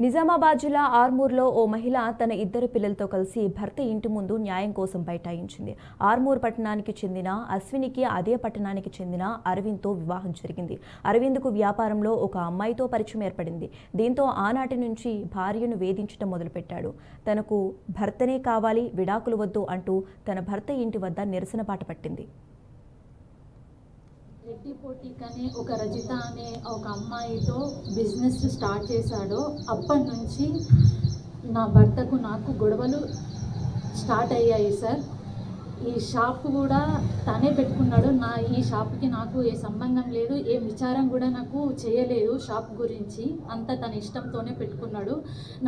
నిజామాబాద్ జిల్లా ఆర్మూర్లో ఓ మహిళ తన ఇద్దరు పిల్లలతో కలిసి భర్త ఇంటి ముందు న్యాయం కోసం బైఠాయించింది. ఆర్మూర్ పట్టణానికి చెందిన అశ్వినికి అదే పట్టణానికి చెందిన అరవింద్తో వివాహం జరిగింది. అరవింద్కు వ్యాపారంలో ఒక అమ్మాయితో పరిచయం ఏర్పడింది. దీంతో ఆనాటి నుంచి భార్యను వేధించడం మొదలుపెట్టాడు. తనకు భర్తనే కావాలి, విడాకులు వద్దు అంటూ తన భర్త ఇంటి వద్ద నిరసన బాట పట్టింది. రెడ్డిపోటీకనే ఒక రజిత అనే ఒక అమ్మాయితో బిజినెస్ స్టార్ట్ చేశాడో అప్పటి నుంచి నా భర్తకు నాకు గొడవలు స్టార్ట్ అయ్యాయి సార్. ఈ షాప్ కూడా తనే పెట్టుకున్నాడు. ఈ షాప్కి నాకు ఏ సంబంధం లేదు, ఏ విచారం కూడా నాకు చేయలేదు. షాప్ గురించి అంతా తన ఇష్టంతోనే పెట్టుకున్నాడు.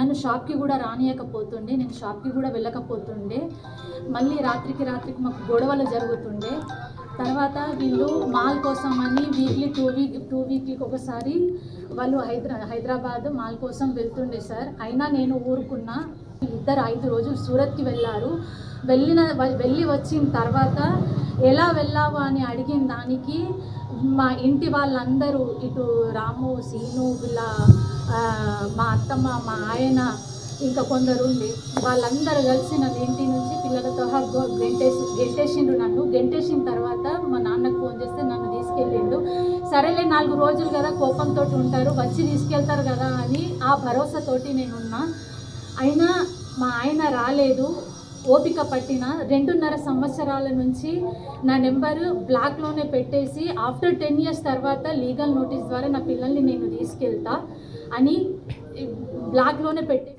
నన్ను షాప్కి కూడా రానియకపోతుండే, నేను షాప్కి కూడా వెళ్ళకపోతుండే. మళ్ళీ రాత్రికి మాకు గొడవలు జరుగుతుండే. తర్వాత వీళ్ళు మాల్ కోసం అని టూ వీక్లీకి ఒకసారి వాళ్ళు హైదరాబాద్ మాల్ కోసం వెళ్తుండే సార్. అయినా నేను ఊరుకున్నా. ఇద్దరు 5 రోజులు సూరత్కి వెళ్ళారు. వెళ్ళి వచ్చిన తర్వాత ఎలా వెళ్ళావు అని అడిగిన దానికి మా ఇంటి వాళ్ళందరూ, ఇటు రాము, సీను, వీళ్ళ మా అత్తమ్మ, మా ఆయన, ఇంకా కొందరు ఉండి వాళ్ళందరూ కలిసి నన్ను ఇంటి నుంచి పిల్లలతో గెంటేసిండ్రు. గెంటేసిన తర్వాత మా నాన్నకు ఫోన్ చేస్తే నన్ను తీసుకెళ్ళిండు. సరేలే 4 రోజులు కదా, కోపంతో ఉంటారు, వచ్చి తీసుకెళ్తారు కదా అని ఆ భరోసాతోటి నేనున్నా. అయినా మా ఆయన రాలేదు. ఓపిక పట్టిన 2.5 సంవత్సరాల నుంచి నా నెంబరు బ్లాక్లోనే పెట్టేసి ఆఫ్టర్ 10 years తర్వాత లీగల్ నోటీస్ ద్వారా నా పిల్లల్ని నేను తీసుకెళ్తా అని బ్లాక్లోనే పెట్టి